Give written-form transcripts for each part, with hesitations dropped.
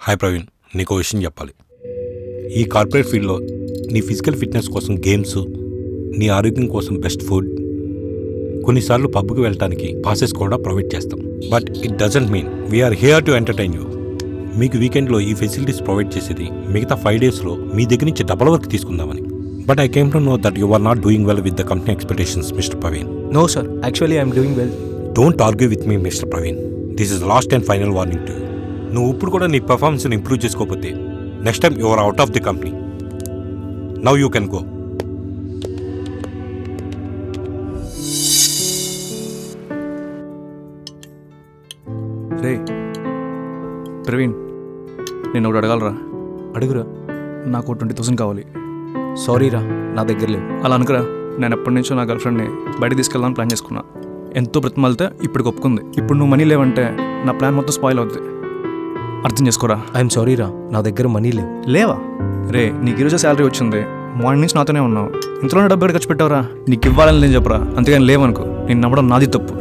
Hi Praveen, నీకు విషయం చెప్పాలి. ఈ కార్పొరేట్ ఫీల్డ్లో నీ ఫిజికల్ ఫిట్నెస్ కోసం గేమ్స్, నీ ఆరోగ్యం కోసం బెస్ట్ ఫుడ్, కొన్నిసార్లు పబ్కి వెళ్ళడానికి పాసెస్ కూడా ప్రొవైడ్ చేస్తాం. But it doesn't mean we are here to entertain you. మీకు వీకెండ్లో ఈ ఫెసిలిటీస్ ప్రొవైడ్ చేసేది మిగతా 5 డేస్లో మీ దగ్గర నుంచి డబల్ వర్క్ తీసుకుందామని. But I came to know that you are not doing well with the company expectations, mister Praveen. No sir, actually I am doing well. Don't argue with me, mister Praveen. This is last and final warning to you. నువ్వు ఇప్పుడు కూడా నీ పర్ఫార్మెన్స్ని improve చేసుకోకపోతే next time you are out of the company. Now you can go. రే ప్రవీణ్, నేను ఒకటి అడగాలరా. అడుగురా. నాకు 20,000 కావాలి. సారీ రా, నా దగ్గర లేవు. అలా అనుకురా. నేను ఎప్పటి నుంచో నా గర్ల్ ఫ్రెండ్ని బయటకు తీసుకెళ్దామని ప్లాన్ చేసుకున్నా. ఎంతో బ్రతిమాలితే ఇప్పుడు ఒప్పుకుంది. ఇప్పుడు నువ్వు మనీ లేవంటే నా ప్లాన్ మొత్తం స్పాయిల్ అవుతుంది. అర్థం చేసుకోరా. ఐఎమ్ సారీ రా, నా దగ్గర మనీ లేవు. లేవా? రే, నీకు ఈరోజు శాలరీ వచ్చింది, మార్నింగ్ నుంచి నాతోనే ఉన్నావు, ఇంతలోనే డబ్బు ఖర్చు పెట్టావురా. నీకు ఇవ్వాలని నేను చెప్పరా, అంతేగాని లేవనుకో. నేను నమ్మడం నాది తప్పు.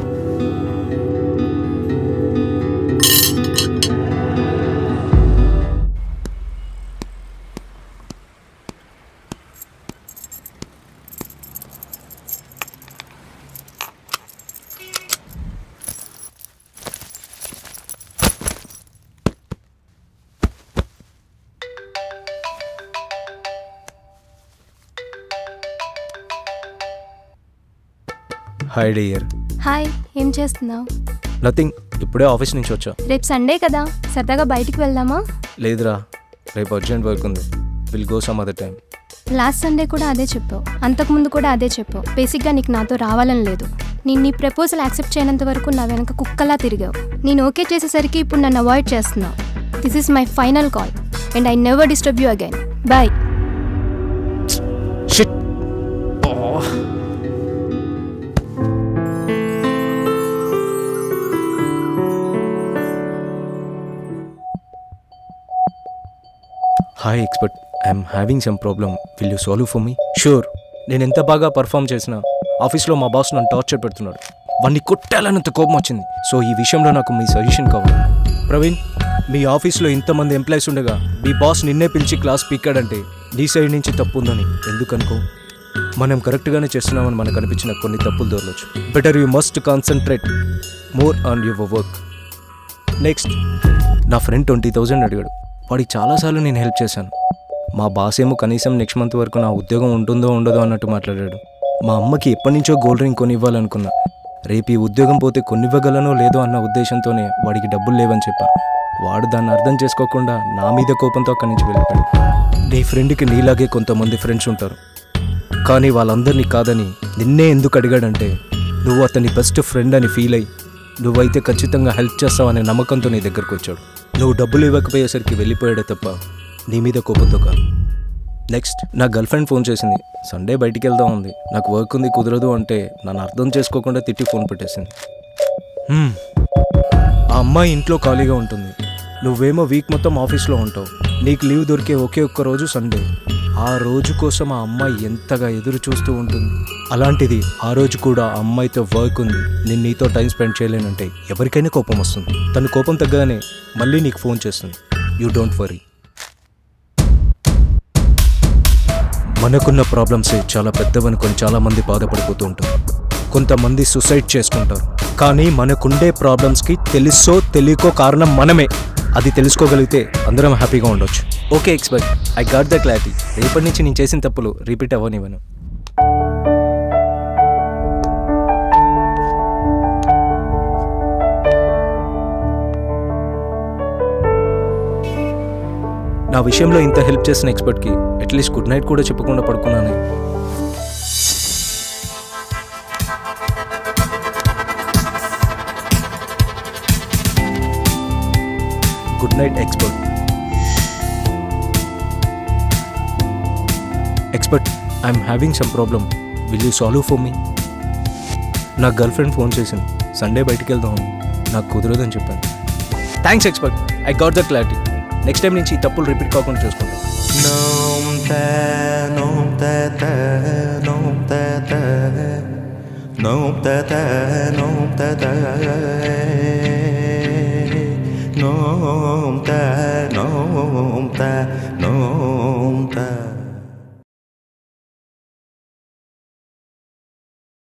Hi dear. హాయ్, ఏం చేస్తున్నావు? నథింగ్, ఇప్పుడే ఆఫీస్ నుంచి వచ్చా. రేపు సండే కదా, సరదాగా బయటికి వెళ్దామా? లేదురా, రేపు అర్జెంట్ వర్క్ ఉంది. Will go some other time. Last Sunday కూడా అదే చెప్పావు, అంతకుముందు కూడా అదే చెప్పావు. బేసిక్గా నీకు నాతో రావాలని లేదు. నేను నీ ప్రపోజల్ యాక్సెప్ట్ చేయనంత వరకు నా వెనక కుక్కలా తిరిగావు. నేను ఓకే చేసేసరికి ఇప్పుడు నన్ను అవాయిడ్ చేస్తున్నావు. This is my final call and I never disturb you again. Bye. Shit. Hi expert, I'm having some problem. Will you solve for me? Sure. నేను ఎంత బాగా పర్ఫామ్ చేసినా ఆఫీస్లో మా బాస్ నన్ను టార్చర్ పెడుతున్నాడు. వాడిని కొట్టాలన్నంత కోపం వచ్చింది. సో ఈ విషయంలో నాకు మీ సజెషన్ కావాలి. ప్రవీణ్, మీ ఆఫీస్లో ఇంతమంది ఎంప్లాయీస్ ఉండగా మీ బాస్ నిన్నే పిలిచి క్లాస్ పీకాడంటే నీ సైడ్ నుంచి తప్పు ఉందని ఎందుకనుకో. మనం కరెక్ట్గానే చేస్తున్నామని మనకు అనిపించిన కొన్ని తప్పులు దొరలొచ్చు. Better you must concentrate more on your work. Next, నా ఫ్రెండ్ 20,000 అడిగాడు. వాడికి చాలాసార్లు నేను హెల్ప్ చేశాను. మా బాస్ ఏమో కనీసం నెక్స్ట్ మంత్ వరకు నా ఉద్యోగం ఉంటుందో ఉండదో అన్నట్టు మాట్లాడాడు. మా అమ్మకి ఎప్పటి నుంచో గోల్డ్ రింగ్ కొనివ్వాలనుకున్నా. రేపు ఈ ఉద్యోగం పోతే కొనివ్వగలనో లేదో అన్న ఉద్దేశంతోనే వాడికి డబ్బులు లేవని చెప్పా. వాడు దాన్ని అర్థం చేసుకోకుండా నా మీద కోపంతో అక్కడి నుంచి వెళ్ళిపోయాడు. నీ ఫ్రెండ్కి నీలాగే కొంతమంది ఫ్రెండ్స్ ఉంటారు, కానీ వాళ్ళందరినీ కాదని నిన్నే ఎందుకు అడిగాడంటే నువ్వు అతని బెస్ట్ ఫ్రెండ్ అని ఫీల్ అయ్యి నువ్వైతే ఖచ్చితంగా హెల్ప్ చేస్తావనే నమ్మకంతో నీ దగ్గరకు వచ్చాడు. నువ్వు డబ్బులు ఇవ్వకపోయేసరికి వెళ్ళిపోయాడే తప్ప నీ మీద కోపంతో కాదు. నెక్స్ట్, నా గర్ల్ ఫ్రెండ్ ఫోన్ చేసింది. సండే బయటికి వెళ్దాం ఉంది. నాకు వర్క్ ఉంది, కుదరదు అంటే నన్ను అర్థం చేసుకోకుండా తిట్టి ఫోన్ పెట్టేసింది. ఆ అమ్మాయి ఇంట్లో ఖాళీగా ఉంటుంది, నువ్వేమో వీక్ మొత్తం ఆఫీస్లో ఉంటావు. నీకు లీవ్ దొరికే ఒకే ఒక్క రోజు సండే. ఆ రోజు కోసం ఆ అమ్మాయి ఎంతగా ఎదురు చూస్తూ ఉంటుంది. అలాంటిది ఆ రోజు కూడా ఆ అమ్మాయితో వర్క్ ఉంది, నేను నీతో టైం స్పెండ్ చేయలేనంటే ఎవరికైనా కోపం వస్తుంది. తను కోపం తగ్గగానే మళ్ళీ నీకు ఫోన్ చేస్తుంది. You don't worry. మనకున్న ప్రాబ్లమ్సే చాలా పెద్దవనుకొని చాలామంది బాధపడిపోతూ ఉంటారు. కొంతమంది సూసైడ్ చేసుకుంటారు. కానీ మనకుండే ప్రాబ్లమ్స్కి తెలుసో తెలియకో కారణం మనమే. అది తెలుసుకోగలిగితే అందరం హ్యాపీగా ఉండొచ్చు. Okay expert, I got the clarity. రేపటి నుంచి నేను చేసిన తప్పులు రిపీట్ అవ్వనివ్వను. నా విషయంలో ఇంత హెల్ప్ చేసిన ఎక్స్పర్ట్కి అట్లీస్ట్ గుడ్ నైట్ కూడా చెప్పకుండా పడుకున్నాను. Good night expert. Expert, I'm having some problem. Will you solve for మీ? నా గర్ల్ ఫ్రెండ్ ఫోన్ చేసింది. సండే బయటికి వెళ్దాం, నాకు కుదరదని చెప్పాను. Thanks expert, I got the clarity. Next time నుంచి ఈ తప్పులు రిపీట్ కాకుండా చూసుకుంటాం. No noom ta